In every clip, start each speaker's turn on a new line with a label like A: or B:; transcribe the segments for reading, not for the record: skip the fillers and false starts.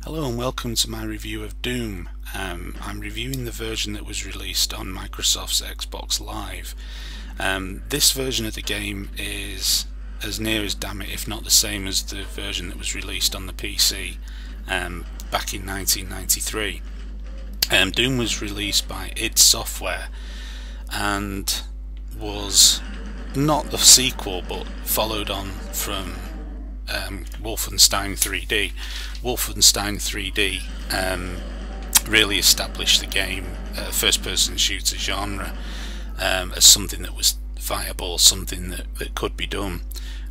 A: Hello and welcome to my review of Doom. I'm reviewing the version that was released on Microsoft's Xbox Live. This version of the game is as near as damn it, if not the same as the version that was released on the PC back in 1993. Doom was released by id Software and was not the sequel but followed on from Wolfenstein 3D. Wolfenstein 3D really established the game, first-person shooter genre, as something that was viable, something that could be done.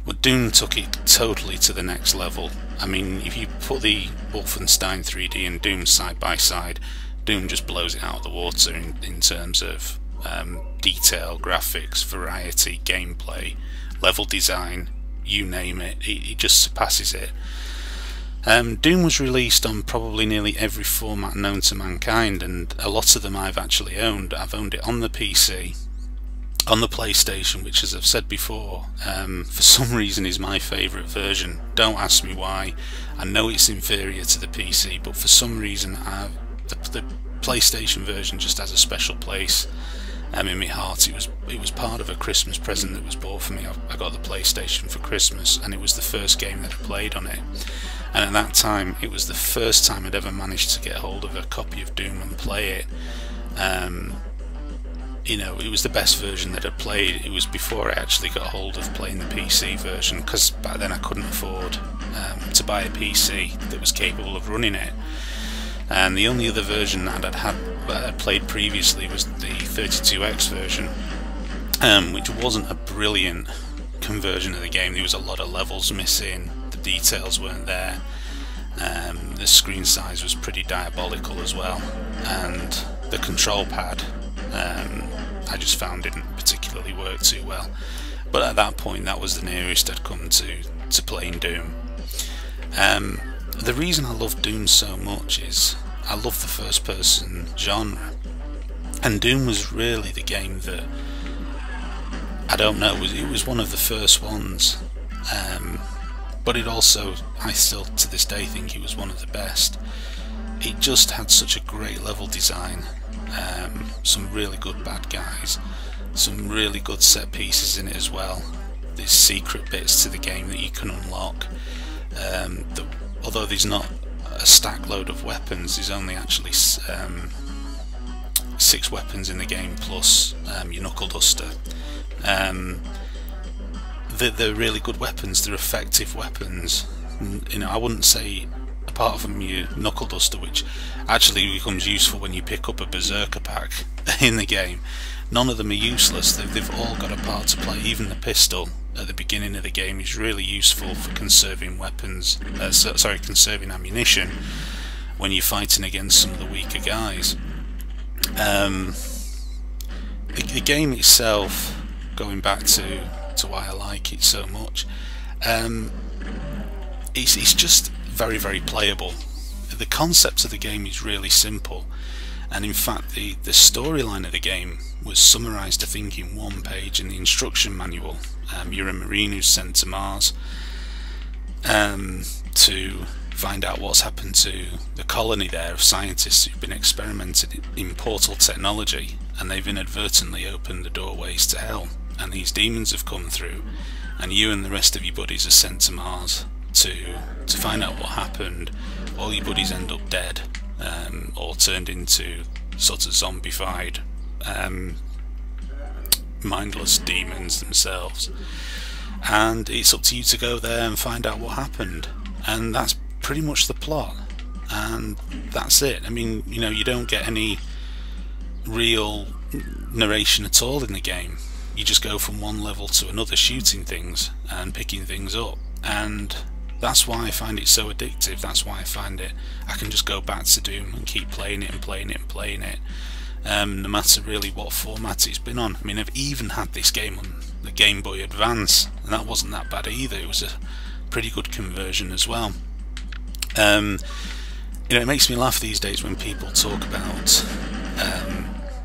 A: But Doom took it totally to the next level. I mean, if you put the Wolfenstein 3D and Doom side by side, Doom just blows it out of the water in terms of detail, graphics, variety, gameplay, level design, you name it, it just surpasses it. Doom was released on probably nearly every format known to mankind, and a lot of them I've actually owned. I've owned it on the PC, on the PlayStation, which, as I've said before, for some reason is my favourite version. Don't ask me why. I know it's inferior to the PC, but for some reason the PlayStation version just has a special place in my heart. It was part of a Christmas present that was bought for me. I got the PlayStation for Christmas, and it was the first game that I played on it. And at that time, it was the first time I'd ever managed to get hold of a copy of Doom and play it. You know, it was the best version that I'd played. It was before I actually got hold of playing the PC version, because back then I couldn't afford to buy a PC that was capable of running it. And the only other version that I'd played previously was the 32X version, which wasn't a brilliant conversion of the game. There was a lot of levels missing, the details weren't there, the screen size was pretty diabolical as well, and the control pad I just found didn't particularly work too well. But at that point, that was the nearest I'd come to playing Doom. The reason I love Doom so much is I love the first person genre, and Doom was really the game that, I don't know, it was one of the first ones, but it also, I still to this day think it was one of the best. It just had such a great level design, some really good bad guys, some really good set pieces in it as well. There's secret bits to the game that you can unlock. Although there's not a stack load of weapons, there's only actually 6 weapons in the game, plus your knuckle duster. They're really good weapons, they're effective weapons. You know, I wouldn't say, apart from your knuckle duster, which actually becomes useful when you pick up a berserker pack in the game, none of them are useless. They've all got a part to play. Even the pistol at the beginning of the game is really useful for conserving weapons, conserving ammunition when you're fighting against some of the weaker guys. The game itself, going back to why I like it so much, it's just very, very playable. The concept of the game is really simple, and in fact the storyline of the game was summarised, I think, in 1 page in the instruction manual. You're a Marine who's sent to Mars to find out what's happened to the colony there of scientists who've been experimenting in portal technology, and they've inadvertently opened the doorways to hell, and these demons have come through, and you and the rest of your buddies are sent to Mars to find out what happened. All your buddies end up dead, or turned into sort of zombified, mindless demons themselves, and it's up to you to go there and find out what happened. And that's pretty much the plot, and that's it. I mean, you know, you don't get any real narration at all in the game. You just go from one level to another, shooting things and picking things up, and that's why I find it so addictive. That's why I find it, I can just go back to Doom and keep playing it and playing it and playing it, no matter really what format it's been on. I mean, I've even had this game on the Game Boy Advance, and that wasn't that bad either. It was a pretty good conversion as well. You know, it makes me laugh these days when people talk about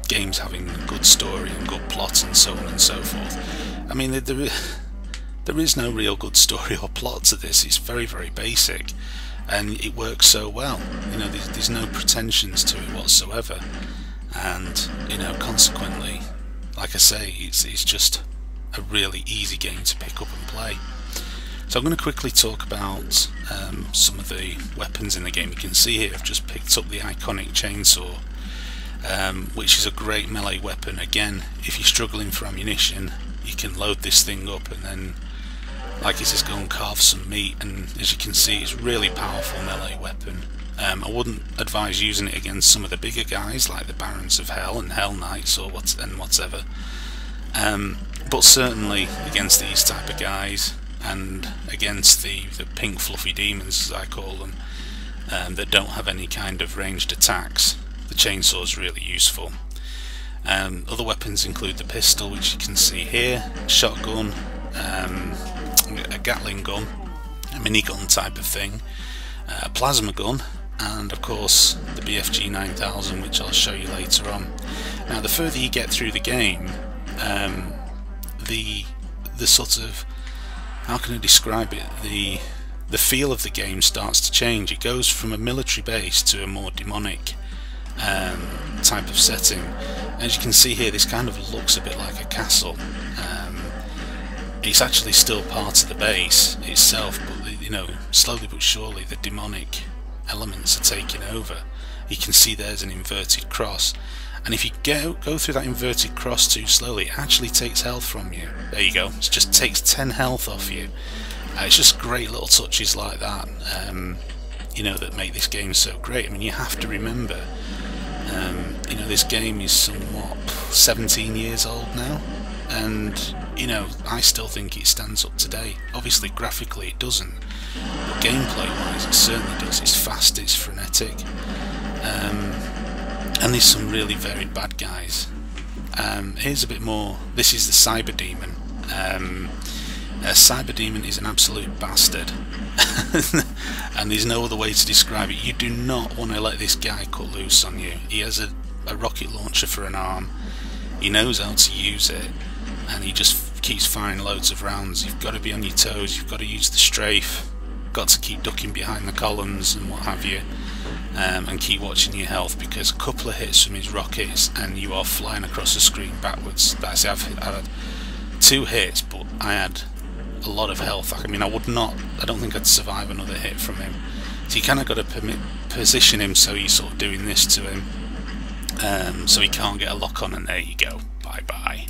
A: games having a good story and good plot and so on and so forth. I mean, there is no real good story or plot to this. It's very, very basic. and it works so well. You know, there's no pretensions to it whatsoever, and you know, consequently, like I say, it's just a really easy game to pick up and play. So I'm going to quickly talk about some of the weapons in the game. You can see here I've just picked up the iconic chainsaw, which is a great melee weapon. Again, if you're struggling for ammunition, you can load this thing up and then, like it says, go and carve some meat, and as you can see, it's a really powerful melee weapon. I wouldn't advise using it against some of the bigger guys like the Barons of Hell and Hell Knights or whatever, but certainly against these type of guys, and against the pink fluffy demons, as I call them, that don't have any kind of ranged attacks, the chainsaw is really useful. Other weapons include the pistol, which you can see here, a shotgun, a Gatling gun, a minigun type of thing, a plasma gun, and of course the BFG 9000, which I'll show you later on. Now, the further you get through the game, the sort of, how can I describe it, the feel of the game starts to change. It goes from a military base to a more demonic type of setting. As you can see here, this kind of looks a bit like a castle. It's actually still part of the base itself, but you know, slowly but surely the demonic elements are taking over. You can see there's an inverted cross, and if you go through that inverted cross too slowly, it actually takes health from you. There you go, it just takes 10 health off you. It's just great little touches like that, you know, that make this game so great. I mean, you have to remember, you know, this game is somewhat 17 years old now, and you know, I still think it stands up today. Obviously graphically it doesn't, but gameplay wise it certainly does. It's fast, it's frenetic, and there's some really varied bad guys. Here's a bit more. This is the Cyber Demon. A Cyber Demon is an absolute bastard and there's no other way to describe it. You do not want to let this guy cut loose on you. He has a rocket launcher for an arm, he knows how to use it, and he just keeps firing loads of rounds. You've got to be on your toes, you've got to use the strafe, got to keep ducking behind the columns and what have you, and keep watching your health, because a couple of hits from his rockets and you are flying across the screen backwards. That's it. I've had 2 hits, but I had a lot of health. I mean, I don't think I'd survive another hit from him. So you kind of got to position him so you're sort of doing this to him, so he can't get a lock on, and there you go, bye bye.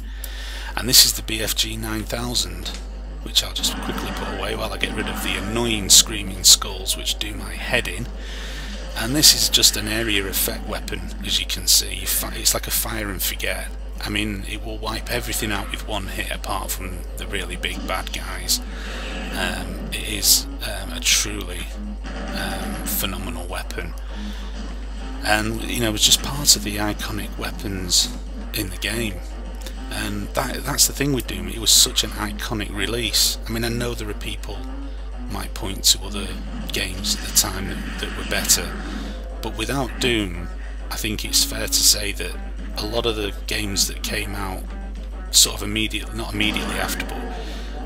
A: And this is the BFG 9000, which I'll just quickly put away while I get rid of the annoying screaming skulls which do my head in. And this is just an area effect weapon, as you can see. It's like a fire and forget. I mean, it will wipe everything out with one hit apart from the really big bad guys. It is a truly phenomenal weapon, and you know, it's just part of the iconic weapons in the game. And that's the thing with Doom, it was such an iconic release. I mean, I know there are people might point to other games at the time that were better, but without Doom, I think it's fair to say that a lot of the games that came out sort of not immediately after, but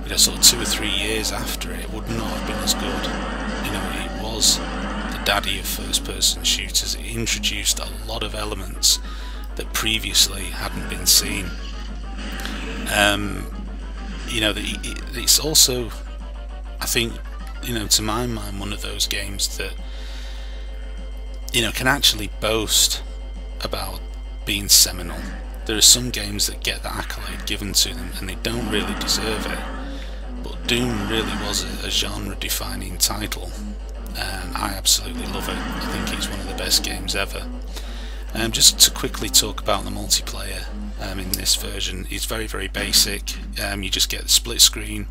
A: you know, sort of 2 or 3 years after it, would not have been as good. You know, it was the daddy of first-person shooters. It introduced a lot of elements that previously hadn't been seen. You know, it's also, I think, you know, to my mind, one of those games that, you know, can actually boast about being seminal. There are some games that get that accolade given to them and they don't really deserve it, but Doom really was a genre-defining title, and I absolutely love it. I think it's one of the best games ever. Just to quickly talk about the multiplayer in this version, it's very, very basic. You just get the split screen.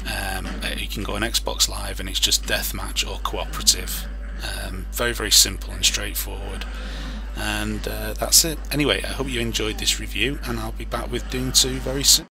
A: You can go on Xbox Live and it's just deathmatch or cooperative. Very, very simple and straightforward. And that's it. Anyway, I hope you enjoyed this review, and I'll be back with Doom 2 very soon.